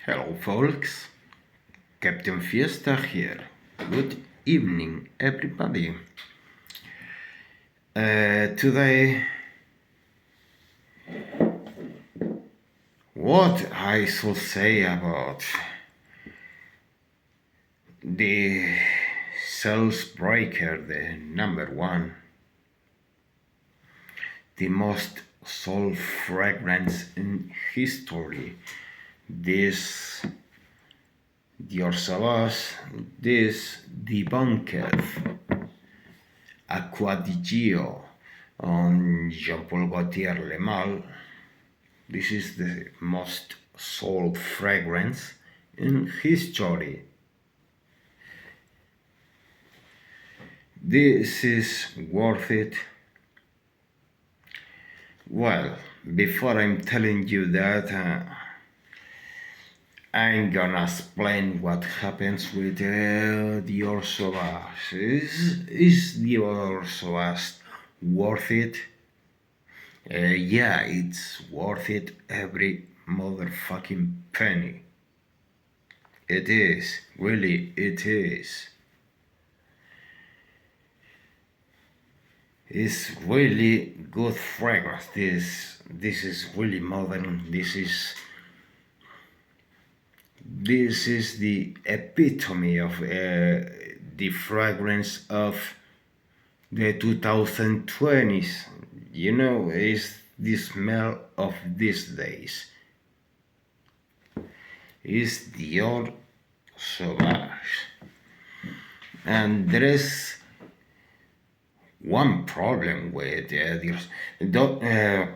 Hello, folks. Captain Fiesta here. Good evening, everybody. Today, what I shall say about the Sales Breaker, the number one, the most soul fragrance in history. This Dior Sauvage, this debunked Acqua di Gio on Jean-Paul Gaultier Le Male. This is the most sold fragrance in history. This is worth it. Well, before I'm telling you that, I'm gonna explain what happens with Dior Sauvage. Is Dior Sauvage worth it? Yeah, it's worth it every motherfucking penny. It is, really, it is. It's really good fragrance. This is really modern. This is the epitome of the fragrance of the 2020s. You know, it's the smell of these days. It's Dior Sauvage. And there is one problem with Dior.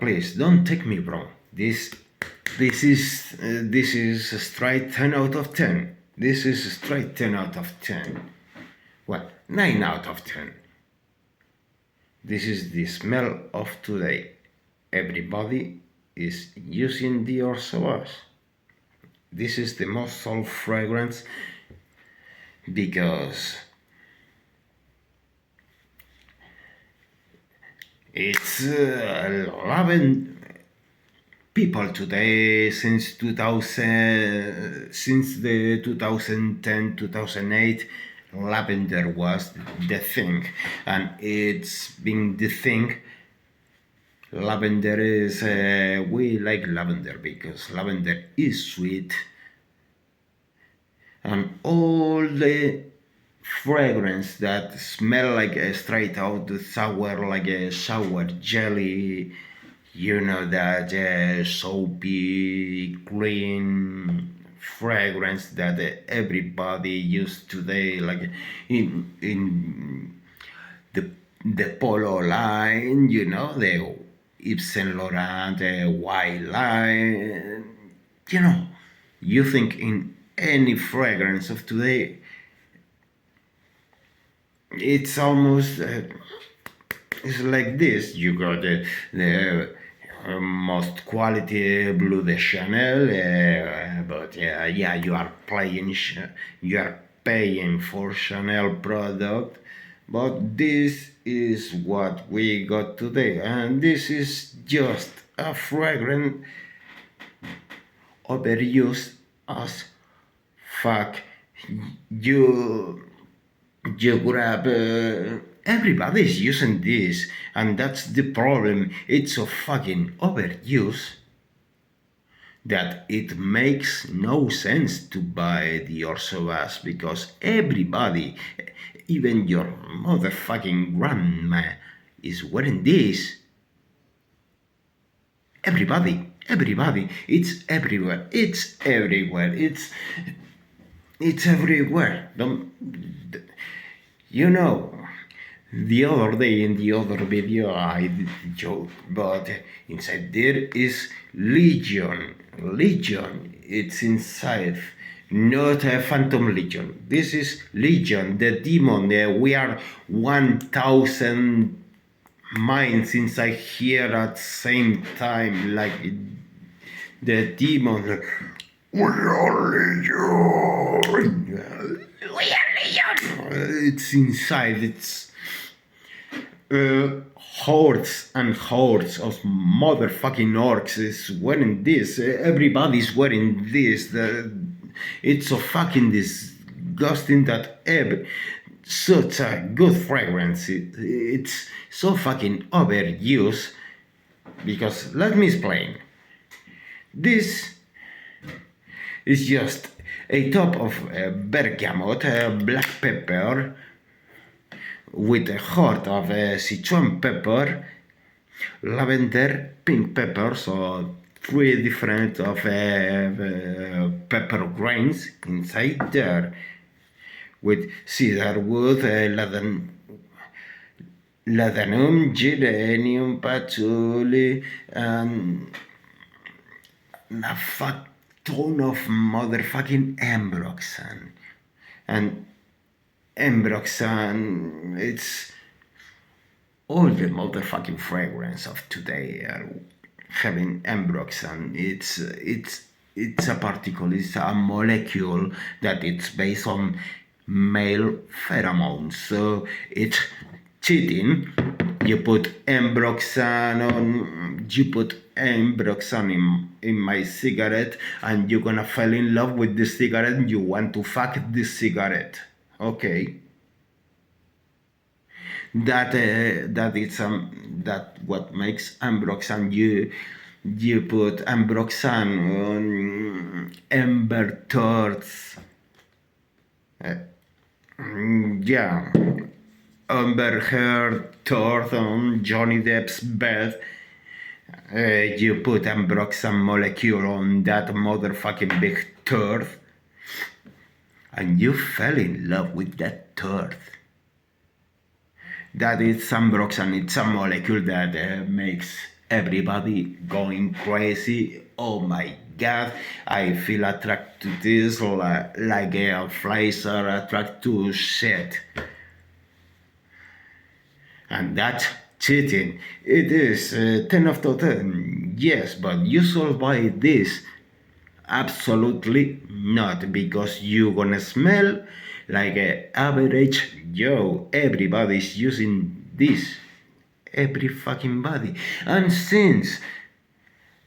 Please don't take me wrong. This is a straight 10 out of 10. This is a straight 10 out of 10. Well, 9 out of 10. This is the smell of today. Everybody is using Dior Sauvage. This is the most sold fragrance because it's loving people today since the 2010-2008. Lavender was the thing, and it's been the thing. Lavender is we like lavender because lavender is sweet, and all the fragrance that smell like a straight out sour, like a sour jelly, you know, that soapy clean fragrance that everybody use today, like in the Polo line, you know, the Yves Saint Laurent, the white line, you know. You think in any fragrance of today, it's almost it's like this. You got the most quality Bleu de Chanel, but yeah, you are paying for Chanel product, but this is what we got today, and this is just a fragrance overused as fuck. You grab everybody's using this, and that's the problem. It's so fucking overused that it makes no sense to buy the Sauvage because everybody, even your motherfucking grandma, is wearing this. Everybody, it's everywhere. It's everywhere. It's everywhere. You know, the other day in the other video I did joke, but inside there is Legion. Legion, it's inside, not a Phantom Legion. This is Legion, the demon. We are 1,000 minds inside here at the same time, like the demon. We are Legion. We are Legion. It's inside. hordes and hordes of motherfucking orcs is wearing this. Everybody's wearing this. It's so fucking disgusting that such a good fragrance. It's so fucking overused. Because let me explain. This is just a top of bergamot, black pepper, with a heart of Sichuan pepper, lavender, pink pepper, so 3 different of pepper grains inside there, with cedarwood, ladanum, geranium, patchouli, and a fat ton of motherfucking ambroxan. And ambroxan, it's all the motherfucking fragrance of today are having ambroxan. It's a particle, it's a molecule that it's based on male pheromones. So it's cheating. You put ambroxan in my cigarette, and you're gonna fall in love with this cigarette, and you want to fuck this cigarette. Okay. That what makes ambroxan. You put ambroxan on Amber Turds. Yeah. Amber Heard Third on Johnny Depp's bed. You put ambroxan molecule on that motherfucking big turd, and you fell in love with that turd. That is ambroxan. It's a molecule that makes everybody going crazy. Oh my god, I feel attracted to this like flies are attracted to shit. And that's cheating. It is 10 out of 10, yes, but you should buy this. Absolutely not, because you're gonna smell like an average Joe. Everybody's using this. Every fucking body. And since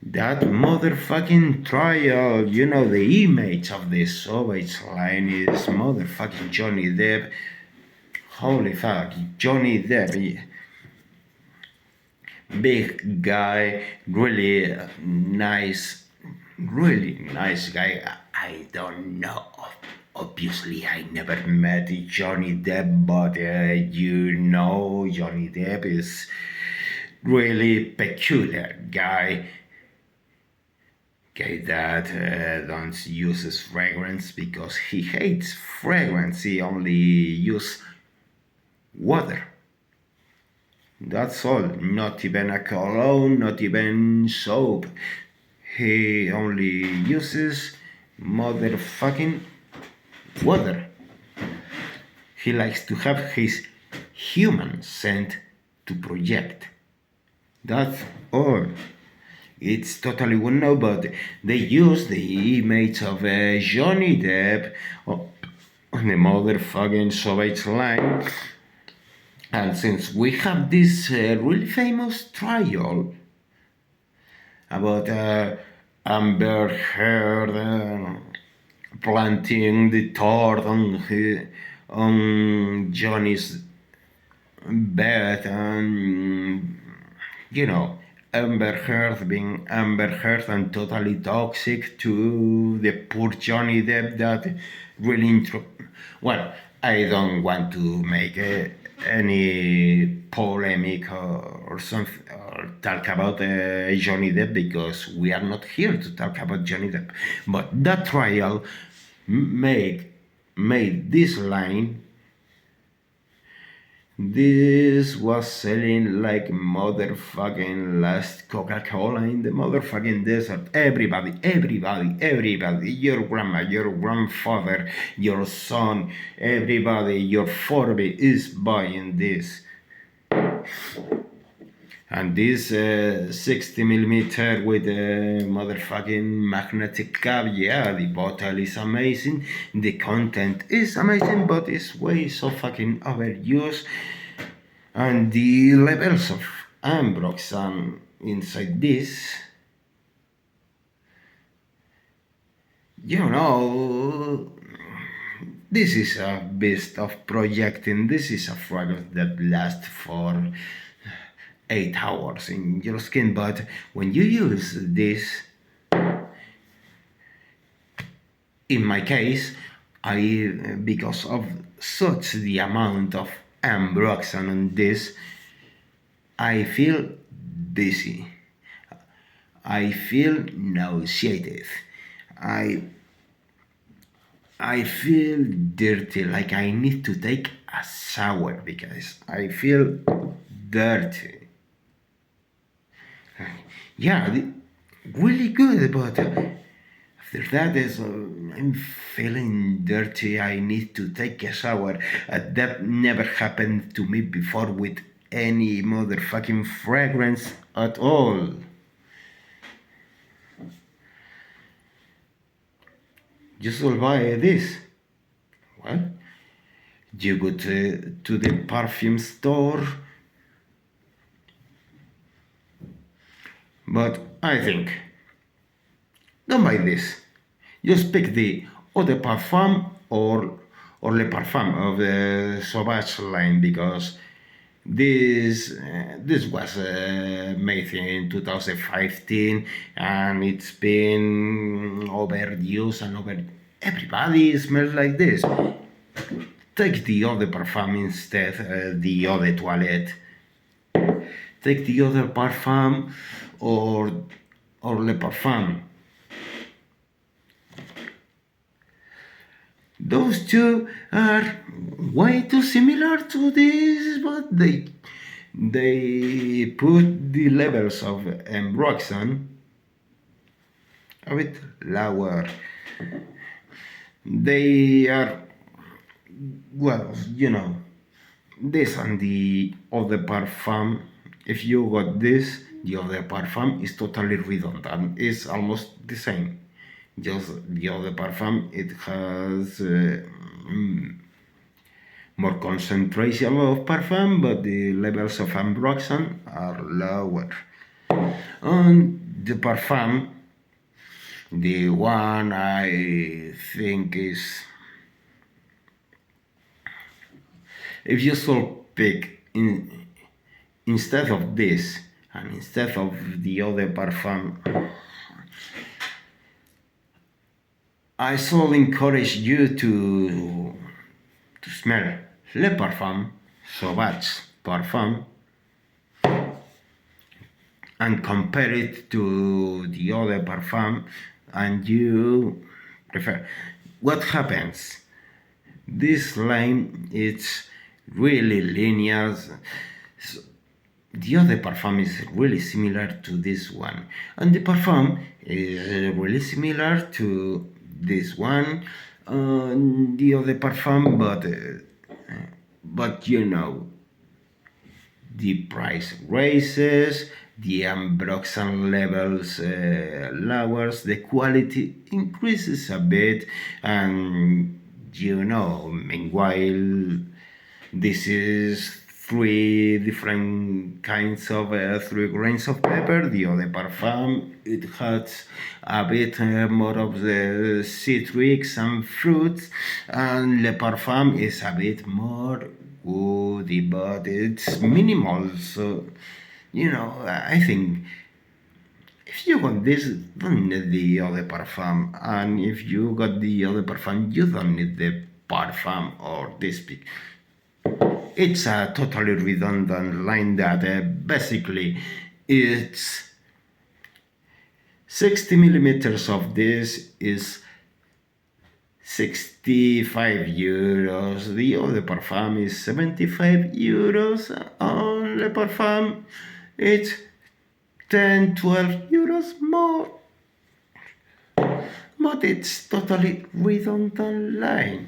that motherfucking trial, you know, the image of the Sauvage line is motherfucking Johnny Depp. Holy fuck, Johnny Depp, big guy, really nice guy. I don't know. Obviously, I never met Johnny Depp, but you know, Johnny Depp is really peculiar guy. Okay, that don't uses fragrance because he hates fragrance. He only uses water. That's all. Not even a cologne, not even soap. He only uses motherfucking water. He likes to have his human scent to project. That's all. It's totally unknown, but they use the image of Johnny Depp on the motherfucking Sauvage line. And since we have this really famous trial about Amber Heard planting the thought on Johnny's bed, and you know, Amber Heard being Amber Heard and totally toxic to the poor Johnny Depp, that really well, I don't want to make any polemic or something, or talk about Johnny Depp, because we are not here to talk about Johnny Depp. But that trial made this line. This was selling like motherfucking last Coca-Cola in the motherfucking desert. Everybody, your grandma, your grandfather, your son, everybody, your Furby is buying this. And this 60mm with a motherfucking magnetic cap, yeah, the bottle is amazing, the content is amazing, but it's way so fucking overused. And the levels of ambroxan inside this, you know, this is a beast of projecting. This is a fragrance that lasts for 8 hours in your skin, but when you use this, in my case, I because of such the amount of ambroxan on this, I feel dizzy. I feel nauseated. I I feel dirty, like I need to take a shower because I feel dirty. Yeah, really good, but after that is I'm feeling dirty. I need to take a shower. That never happened to me before with any motherfucking fragrance at all. Just buy this. What? You go to the perfume store, but I think don't buy this. Just pick the Eau de Parfum or Le Parfum of the Sauvage line because this was made in 2015 and it's been overused and over. Everybody smells like this. Take the Eau de Parfum instead, the Eau de Toilette. Take the other Parfum or Le Parfum. Those two are way too similar to this, but they put the levels of ambroxan a bit lower. They are, well, this and the other parfum. If you got this, the other parfum is totally redundant. It's almost the same. Just the other parfum, it has more concentration of parfum, but the levels of ambroxan are lower. And the parfum, the one I think is, if you should pick instead of this and instead of the other parfum, I shall encourage you to smell Le Parfum, Sauvage Parfum, and compare it to the other parfum, and you prefer. What happens? This line is really linear. The other parfum is really similar to this one, and the parfum is really similar to this one, the other parfum, but the price raises, the ambroxan levels lowers, the quality increases a bit, and meanwhile, this is three different kinds of three grains of pepper. The other parfum, it has a bit more of the citrics and fruits, and Le Parfum is a bit more woody, but it's minimal. So, I think if you got this, don't need the other parfum, and if you got the other parfum, you don't need the parfum or this big. It's a totally redundant line that basically it's 60 millimeters of this is 65 euros. The other parfum is 75 euros. On Le Parfum, it's 10-12 euros more. But it's totally redundant line.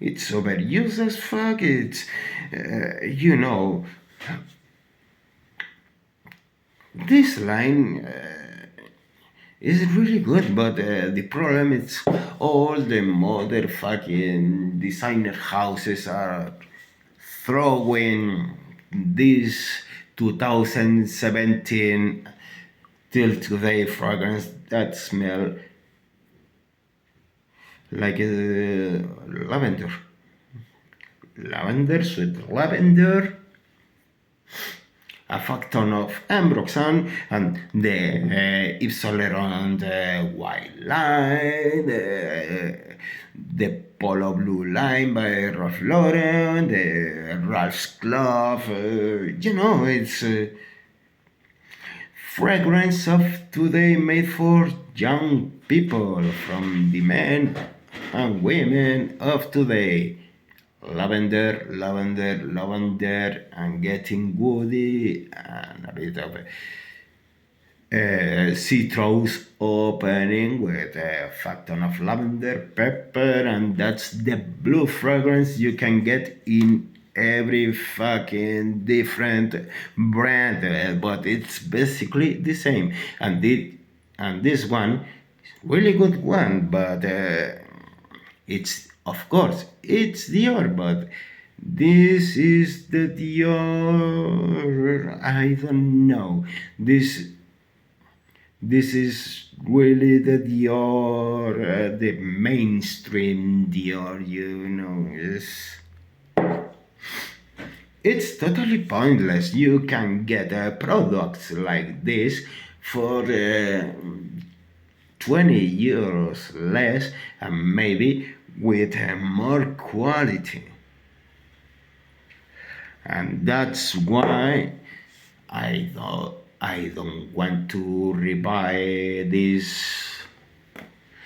It's overused as fuck. It's, this line is really good, but the problem is all the motherfucking designer houses are throwing this 2017 till today fragrance that smell like lavender. Lavender, sweet lavender, a fuck ton of Ambroxan and the Yves Saint Laurent white line, the Polo Blue line by Ralph Lauren, the Ralph's Glove, it's fragrance of today made for young people, from the men and women of today. Lavender, lavender, lavender, and getting woody, and a bit of citrus opening with a fat ton of lavender, pepper, and that's the blue fragrance you can get in every fucking different brand, but it's basically the same. And this one is really good one, but it's, of course, it's Dior, but this is the Dior. I don't know. This is really the Dior, the mainstream Dior. It's totally pointless. You can get products like this for 20 euros less, and maybe with more quality. And that's why I don't want to rebuy this.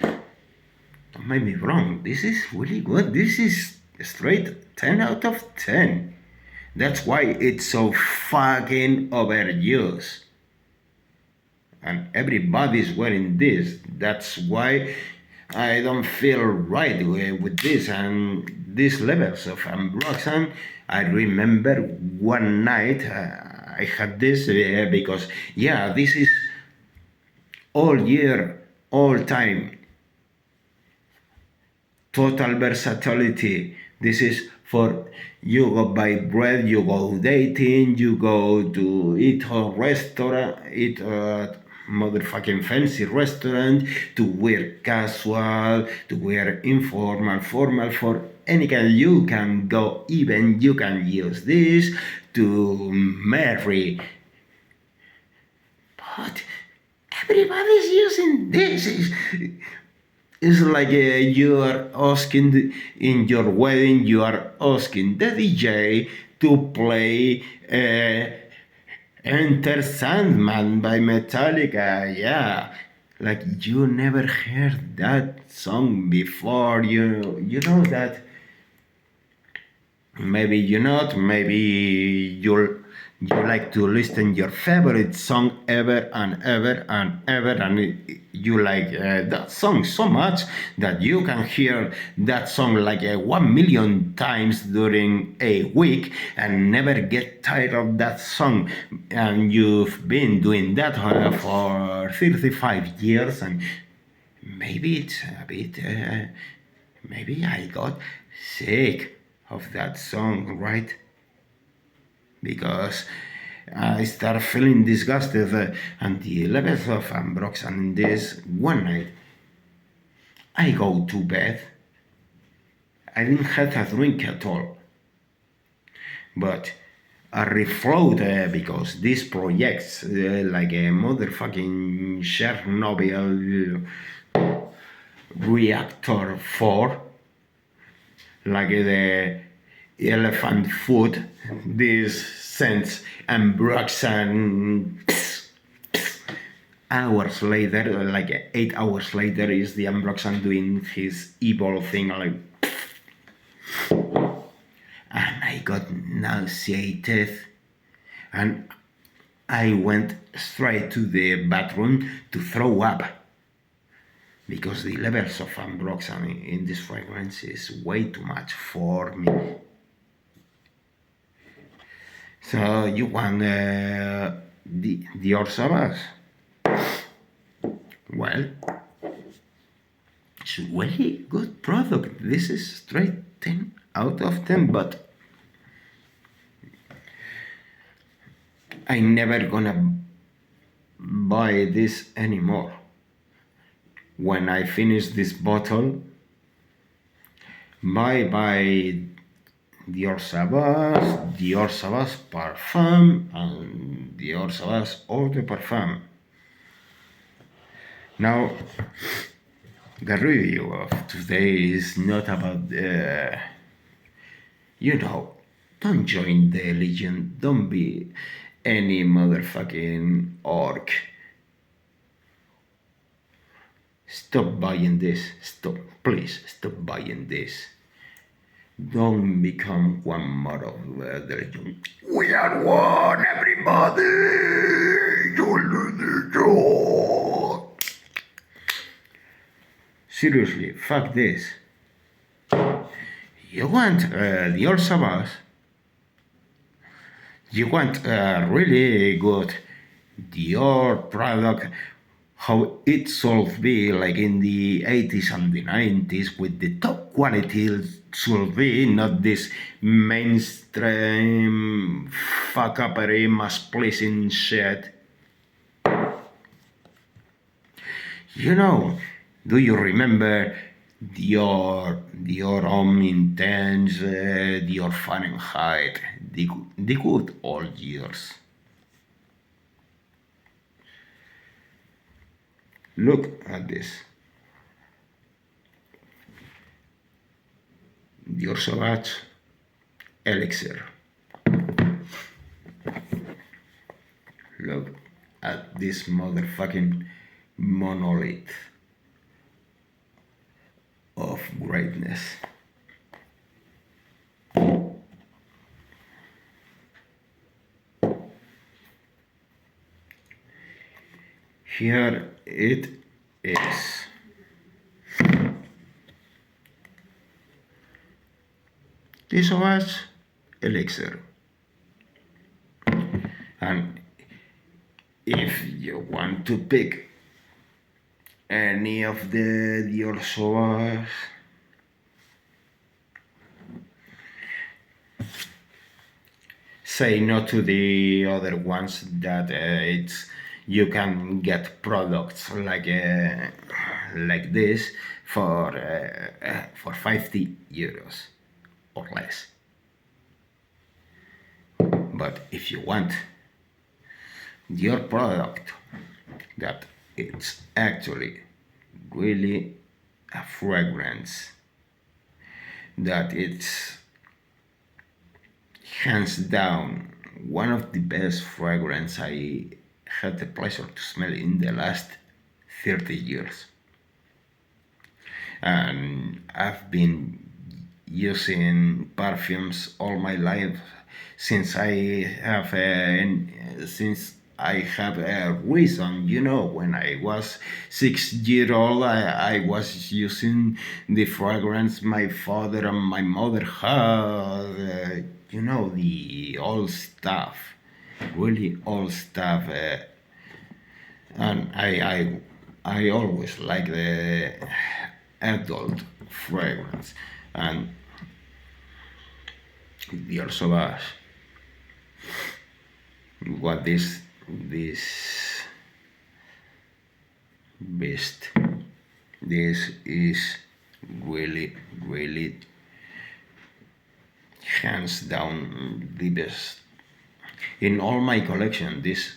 Don't make me wrong, this is really good. This is straight 10 out of 10. That's why it's so fucking overused. And everybody's wearing this. That's why I don't feel right with this and these levels of Ambroxan. I remember one night I had this because, this is all year, all time. Total versatility. This is for you go buy bread, you go dating, you go to eat a restaurant, eat a motherfucking fancy restaurant, to wear casual, to wear informal, formal, for any kind. You can go, even you can use this to marry. But everybody's using this. It's like you are asking in your wedding, you are asking the DJ to play Enter Sandman by Metallica. Yeah, like you never heard that song before. You know that. Maybe you not. Maybe you like to listen your favorite song ever and ever and ever, and you like that song so much that you can hear that song like 1 million times during a week and never get tired of that song. And you've been doing that for 35 years, and maybe it's a bit, maybe I got sick of that song, right? Because I start feeling disgusted, and the levels of Ambroxan in this one night. I go to bed. I didn't have a drink at all, but I refloat because these projects like a motherfucking Chernobyl reactor 4, like the elephant food, this scents Ambroxan. Hours later, like 8 hours later, is the Ambroxan doing his evil thing, like, and I got nauseated, and I went straight to the bathroom to throw up, because the levels of Ambroxan in this fragrance is way too much for me. So you want Dior Sauvage? Well, it's a really good product. This is straight 10 out of 10, but I never gonna buy this anymore. When I finish this bottle, buy Dior Sauvage Parfum, and Dior Sauvage Eau de Parfum. Now, the review of today is not about you know, don't join the Legion, don't be any motherfucking orc. Stop buying this, stop, please stop buying this. Don't become one more of the Legion. We are one, everybody! Seriously, fuck this. You want Dior Sauvage? You want a really good Dior product, how it should be like in the 80s and the 90s with the top quality should be, not this mainstream fuck-uppery mass-pleasing shit. You know, do you remember Dior Homme Intense, Dior Fahrenheit, the good old years? Look at this. Dior Sauvage Elixir. Look at this motherfucking monolith of greatness. Here it is. This was Elixir. And if you want to pick any of the Dior Sauvage, say no to the other ones that it's you can get products like this for 50 euros or less. But if you want your product that it's actually really a fragrance, that it's hands down one of the best fragrance I had the pleasure to smell in the last 30 years. And I've been using perfumes all my life since I have a reason. You know, when I was 6 years old, I was using the fragrance my father and my mother had. You know, the old stuff, really old stuff. And I always like the adult fragrance, and Dior Sauvage. What this beast? This is really hands down the best in all my collection. This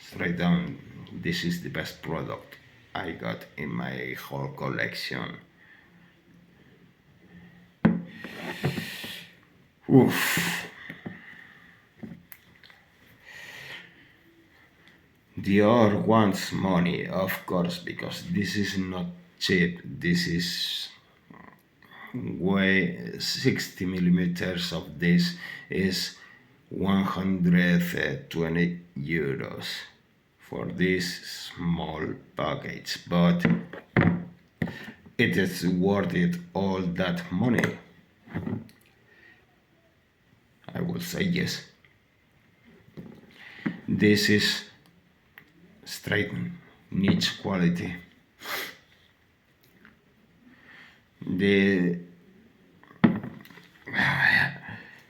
straight down, this is the best product I got in my whole collection. Oof. Dior wants money, of course, because this is not cheap. This is way 60 millimeters of this is 120 euros for this small package, but it is worth it, all that money. I will say yes. This is straight niche quality.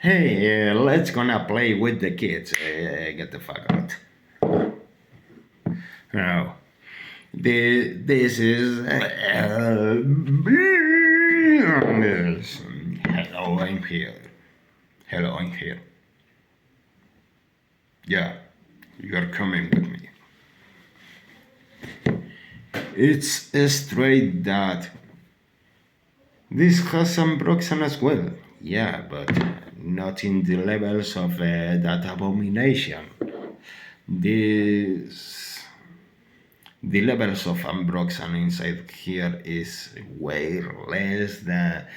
Hey, let's gonna play with the kids. Get the fuck out. No. This is. Hello, I'm here. Hello, I'm here. Yeah, you're coming with me. It's straight that this has some Broxan as well. Yeah, but not in the levels of that abomination. This the levels of ambroxan inside here is way less than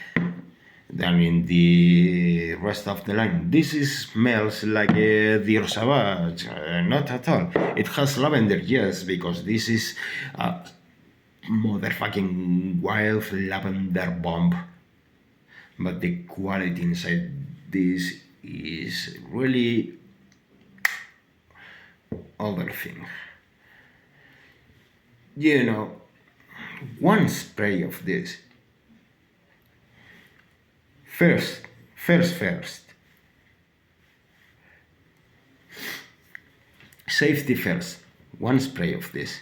in the rest of the line. This smells like a Dior Sauvage, not at all. It has lavender, yes, because this is a motherfucking wild lavender bomb. But the quality inside this is really other thing. You know, one spray of this. First. Safety first. One spray of this.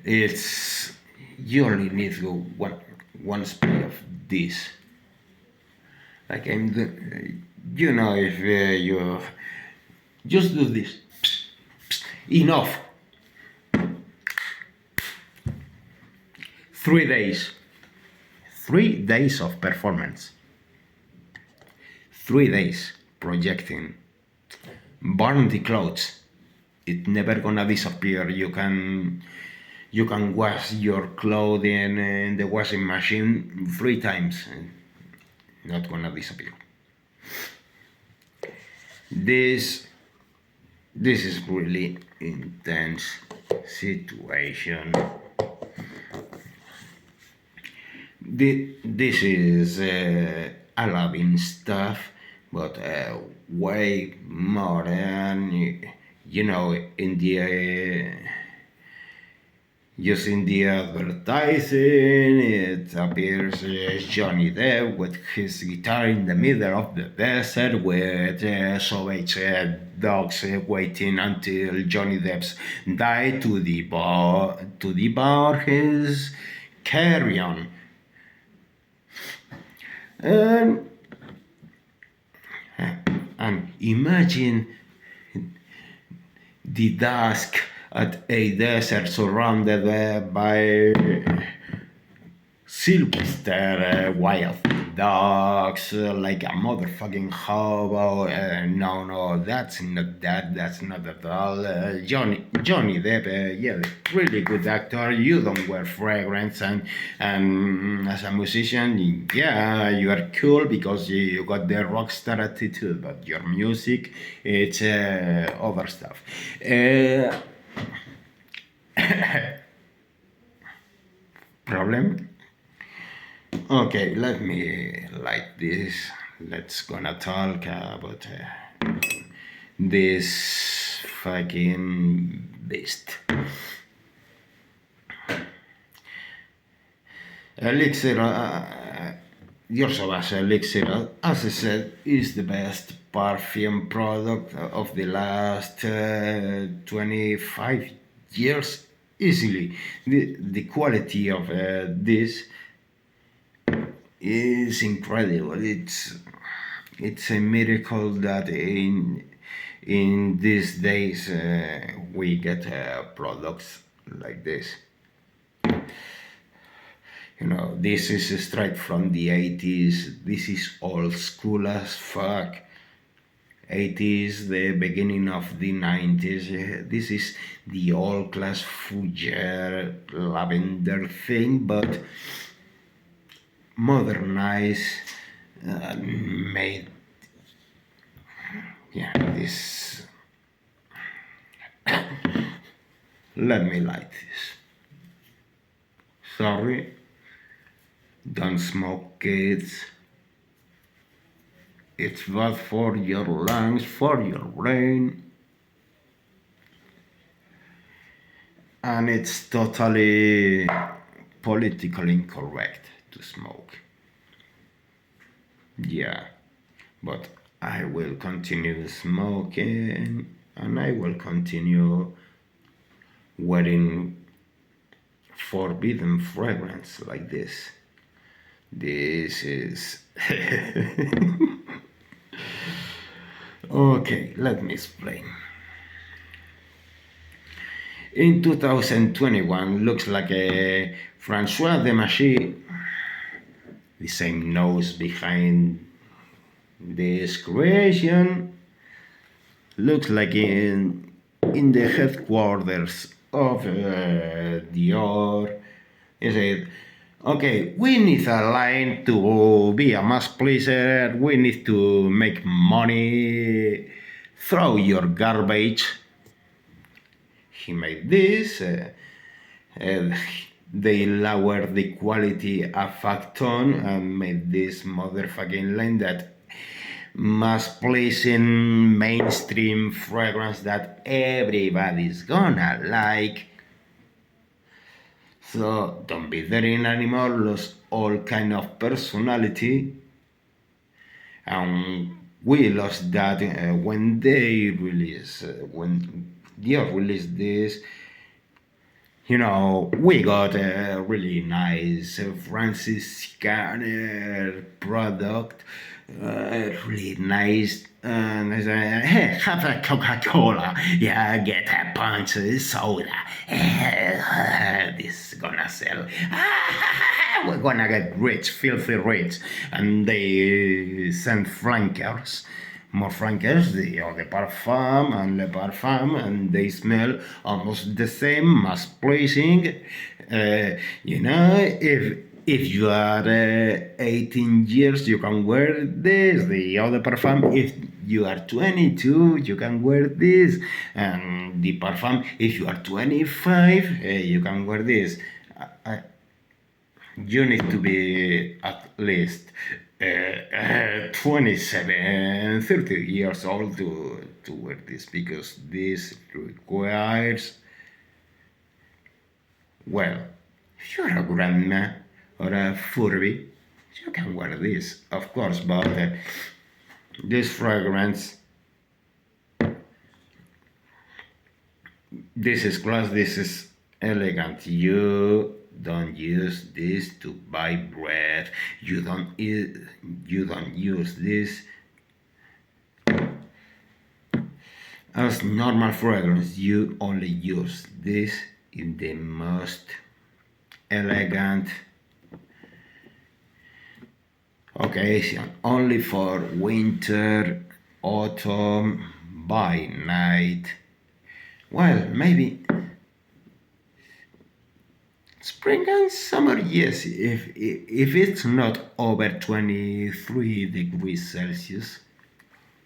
It's you only need to go one spray of this. Like you know, if you just do this. Enough. 3 days. 3 days of performance. 3 days projecting. Burn the clothes. It never gonna disappear. You can wash your clothing in the washing machine 3 times. Not gonna disappear. This is really intense situation. This is Aladdin stuff, but way more than you know in the using the advertising. It appears Johnny Depp with his guitar in the middle of the desert with savage dogs waiting until Johnny Depp's die to devour his carrion. And imagine the dusk at a desert surrounded by Sylvester wild dogs like a motherfucking hobo. No, that's not that. That's not at all. Johnny Depp, yeah, really good actor. You don't wear fragrance, and as a musician, yeah, you are cool because you got the rock star attitude. But your music, it's other stuff. Problem? Okay, let me light this. Let's gonna talk about this fucking beast. Elixir, Your Sauvage Elixir, as I said, is the best perfume product of the last 25 years easily. The quality of this is incredible. It's a miracle that in these days we get products like this. You know, this is straight from the 80s. This is old school as fuck. 80s, the beginning of the 90s. This is the old class Fougere lavender thing, but modernized, made. Yeah, this. Let me light this. Sorry. Don't smoke, kids. It's bad for your lungs, for your brain. And it's totally politically incorrect to smoke. Yeah, but I will continue smoking and I will continue wearing forbidden fragrance like this. This is. Okay, let me explain. In 2021, looks like a Francois Demachy, the same nose behind this creation, looks like in the headquarters of Dior. He said, okay, we need a line to be a mass pleaser, we need to make money, throw your garbage. He made this, they lowered the quality a fuck ton and made this motherfucking line that mass pleasing mainstream fragrance that everybody's gonna like. So don't be daring anymore, lost all kind of personality, and we lost that when they release when Dior released this. You know, we got a really nice Francis Scanner product, really nice. And I say, hey, have a Coca-Cola. Yeah, get a punch soda. This is gonna sell. We're gonna get rich, filthy rich. And they send flankers, more flankers, the Eau de Parfum and Le Parfum, and they smell almost the same, mass pleasing. You know, if you are 18 years, you can wear this, the Eau de Parfum. If you are 22, you can wear this, and the Parfum, if you are 25, you can wear this. You need to be at least 27, 30 years old to wear this, because this requires, well, if you're a grandma or a Furby, you can wear this, of course, but this fragrance, this is class, this is elegant. You don't use this to buy bread. You don't use this as normal fragrance. You only use this in the most elegant occasion, only for winter, autumn, by night. Well, maybe spring and summer, yes, if it's not over 23 degrees Celsius.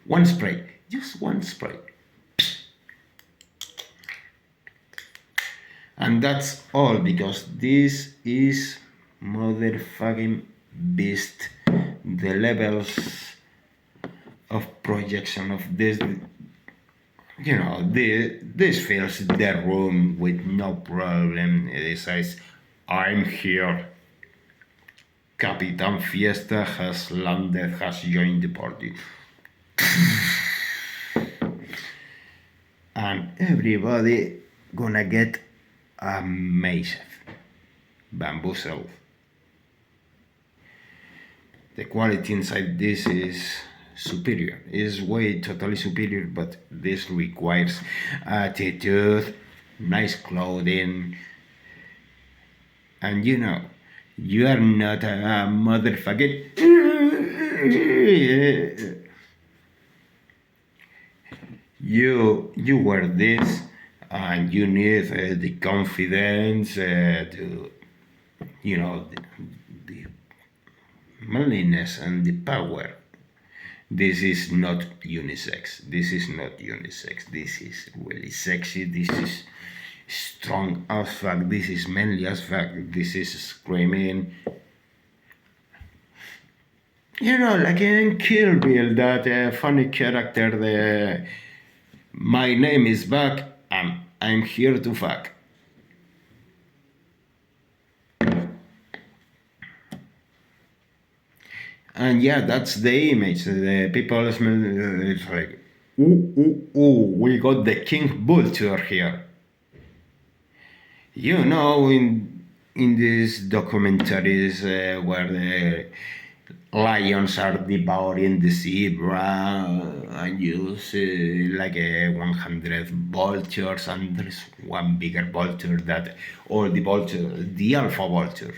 One spray, just one spray. And that's all, because this is motherfucking beast. The levels of projection of this, you know, this fills the room with no problem. It says, I'm here. Capitan Fiesta has landed, has joined the party. And everybody gonna get amazed, bamboozled. The quality inside this is superior, is way totally superior, but this requires attitude, nice clothing, and you know, you are not a motherfucking you wear this and you need the confidence to, you know, the manliness and the power. This is not unisex. This is not unisex. This is really sexy. This is strong as fuck. This is manly as fuck. This is screaming. You know, like in Kill Bill, that funny character, the my name is Buck, I'm here to fuck. And yeah, that's the image. The people smell. It's like, ooh, ooh, ooh, we got the king vulture here. You know, in these documentaries where the lions are devouring the zebra, and you see like 100 vultures, and there's one bigger vulture that all the vultures, the alpha vulture.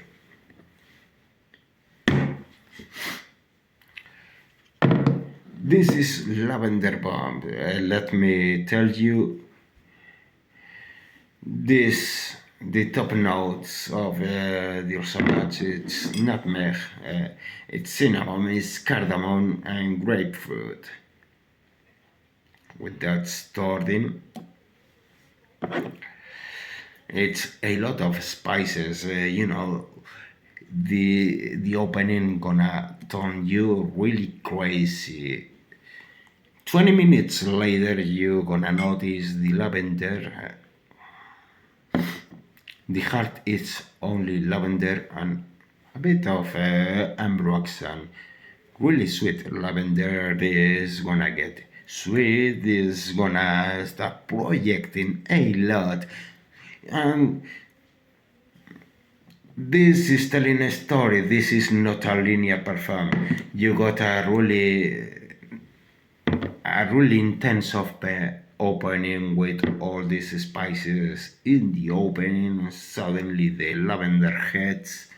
This is lavender bomb. Let me tell you, this the top notes of the Ursamat. It's nutmeg, it's cinnamon, it's cardamom and grapefruit. With that stored in, it's a lot of spices. The opening gonna turn you really crazy. 20 minutes later, you gonna notice the lavender. The heart is only lavender and a bit of ambrox and really sweet. Lavender is gonna get sweet, is gonna start projecting a lot. And this is telling a story. This is not a linear perform. You got a really intense of opening with all these spices in the opening. Suddenly the lavender hits,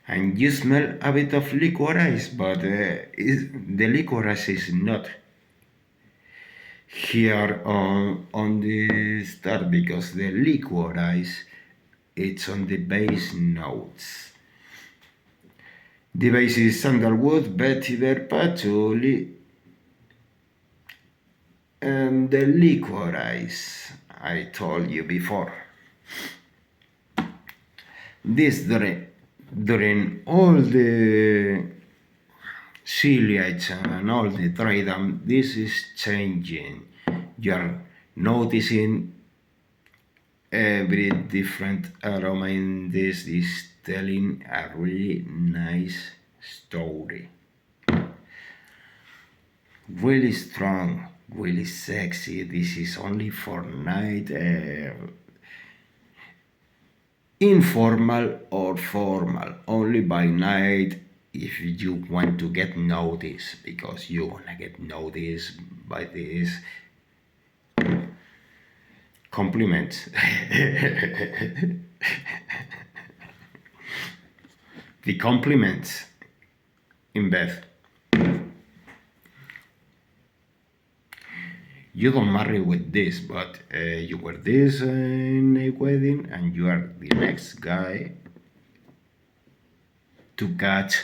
and you smell a bit of licorice, but the licorice is not here on the start because the licorice it's on the base notes. The base is sandalwood, vetiver, patchouli, and the licorice I told you before. This during all the ciliates and all the tridam, this is changing. You're noticing every different aroma in this is telling a really nice story. Really strong, really sexy. This is only for night, informal or formal, only by night if you want to get noticed, because you wanna get noticed by this compliments. The compliments in bed. You don't marry with this, but you wear this in a wedding and you are the next guy to catch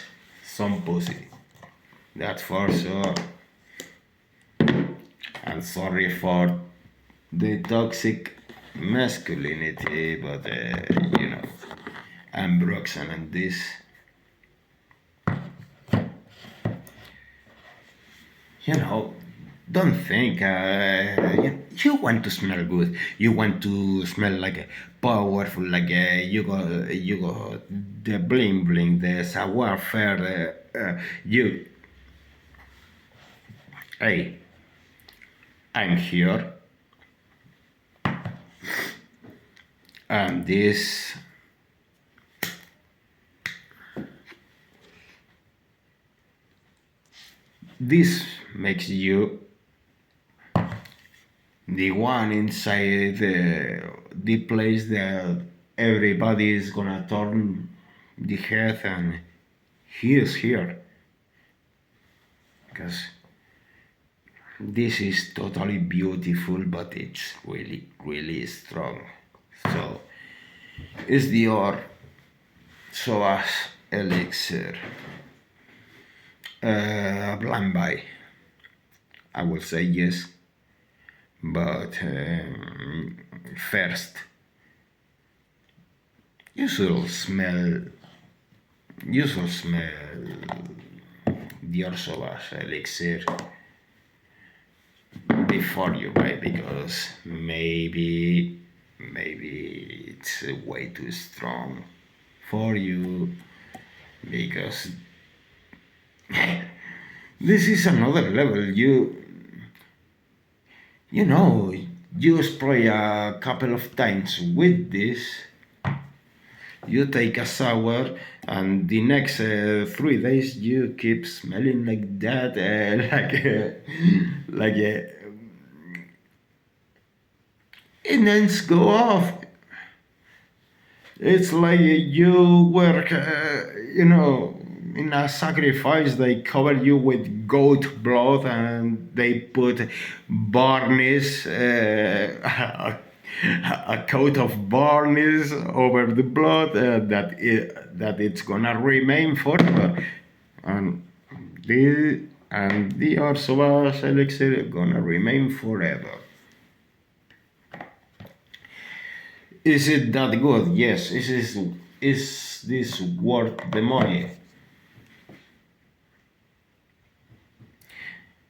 some pussy. That's for sure. I'm sorry for the toxic masculinity, but I'm Roxanne and this. You know, don't think you want to smell good. You want to smell like a powerful, like you got the bling bling, the savoir faire. You, hey, I'm here, and this makes you the one inside the place that everybody is gonna turn the head, and he is here because this is totally beautiful, but it's really really strong. So it's the or Soas elixir, blind buy. I will say yes, but first you should smell the Orsovas elixir before you buy, because maybe it's way too strong for you, because This is another level. You know, you spray a couple of times with this, you take a shower, and the next 3 days you keep smelling like that, like and then go off. It's like you work, in a sacrifice. They cover you with goat blood and they put varnish, a coat of varnish over the blood, that it's gonna remain forever. And the Orsovas elixir gonna remain forever. Is it that good? Yes. Is this worth the money?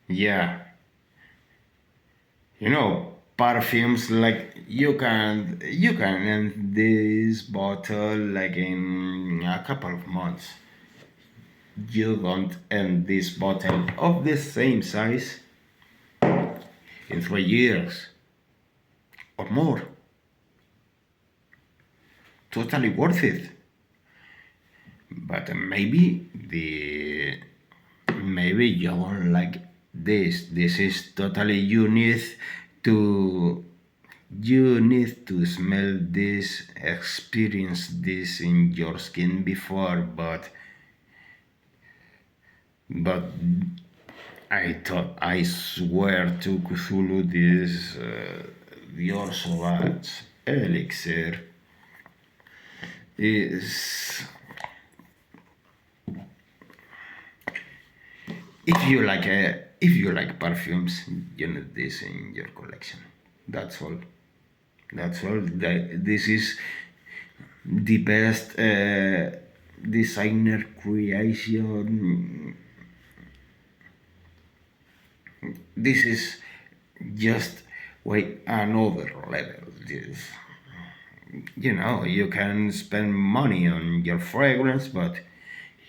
Yeah. Perfumes, like you can end this bottle like in a couple of months. You don't end this bottle of the same size in 3 years or more. Totally worth it. But maybe you don't like this. This is totally to you need to smell this, experience this in your skin before, but I swear to Cthulhu, this the Orsovat elixir is, if you like perfumes, you need this in your collection. That's all. This is the best designer creation. This is just way another level. You can spend money on your fragrance, but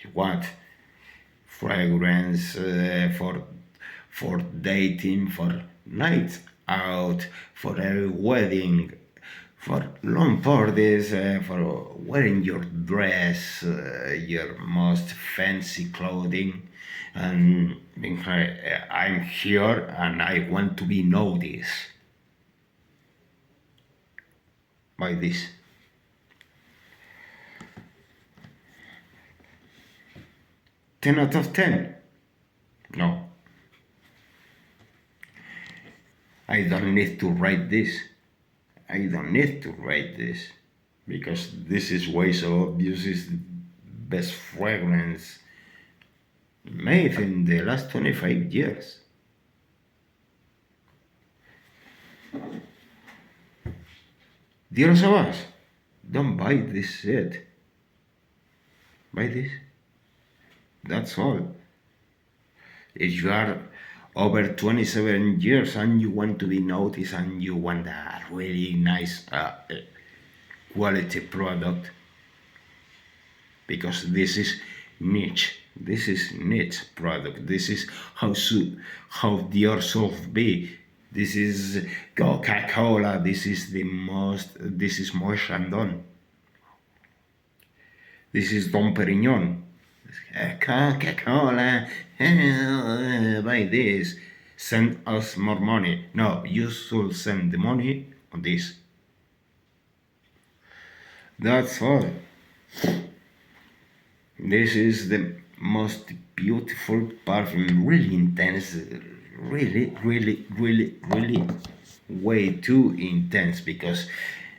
you want fragrance for dating, for nights out, for a wedding, for long parties, for wearing your dress, your most fancy clothing, and I'm here and I want to be noticed by this. 10 out of 10? No. I don't need to write this. I don't need to write this. Because this is way so obvious. It's the best fragrance made in the last 25 years. Dear Savas, don't buy this set. Buy this. That's all. If you are over 27 years and you want to be noticed and you want a really nice quality product, because this is niche. This is niche product. This is how Dior should be. This is Coca-Cola. This is Moët Chandon. This is Dom Perignon. Coca-Cola, buy this, send us more money. No, you should send the money on this. That's all. This is the most beautiful perfume, really intense, really, really, really, really way too intense, because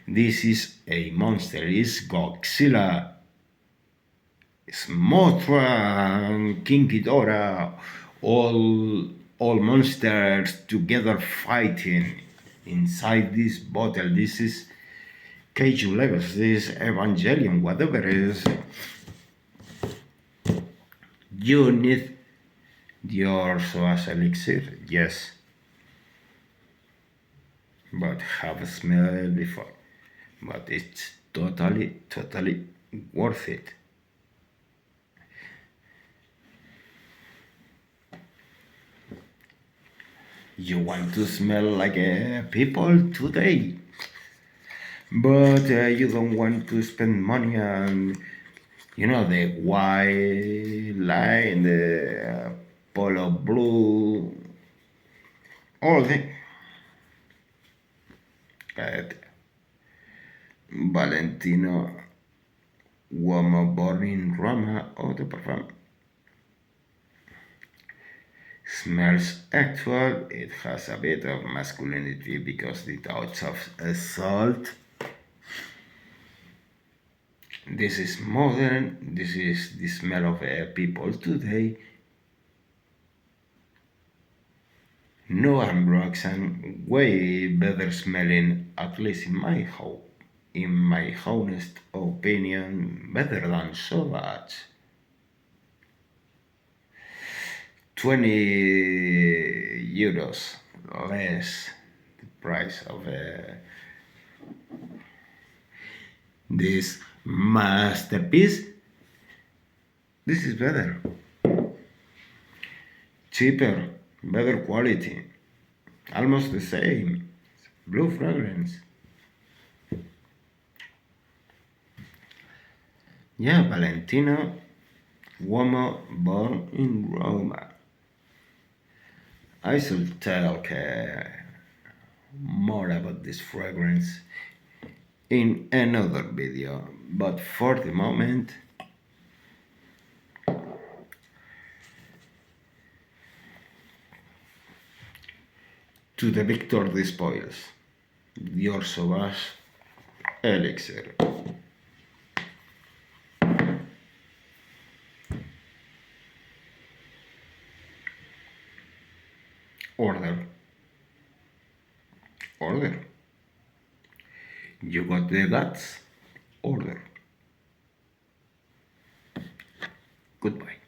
this is a monster. It's Godzilla, Mothra and King Ghidorah, all monsters together fighting inside this bottle. This is Kaiju levels. This is Evangelion, whatever it is. You need your Soas elixir, yes, but have smelled before. But it's totally worth it. You want to smell like people today, but you don't want to spend money on, the white line, the polo blue, all the. At Valentino, uomo born in Roma, Auto Parfum. Smells actual, it has a bit of masculinity because the touch of salt. This is modern, this is the smell of people today. No unblocks and way better smelling, at least in my hope. In my honest opinion, better than Sauvage. 20 euros less the price of this masterpiece. This is better, cheaper, better quality, almost the same. Blue fragrance. Yeah, Valentino, uomo born in Roma. I should tell more about this fragrance in another video, but for the moment, to the victor despoils, Dior Sauvage Elixir. Order. Order. You got the guts? Order. Goodbye.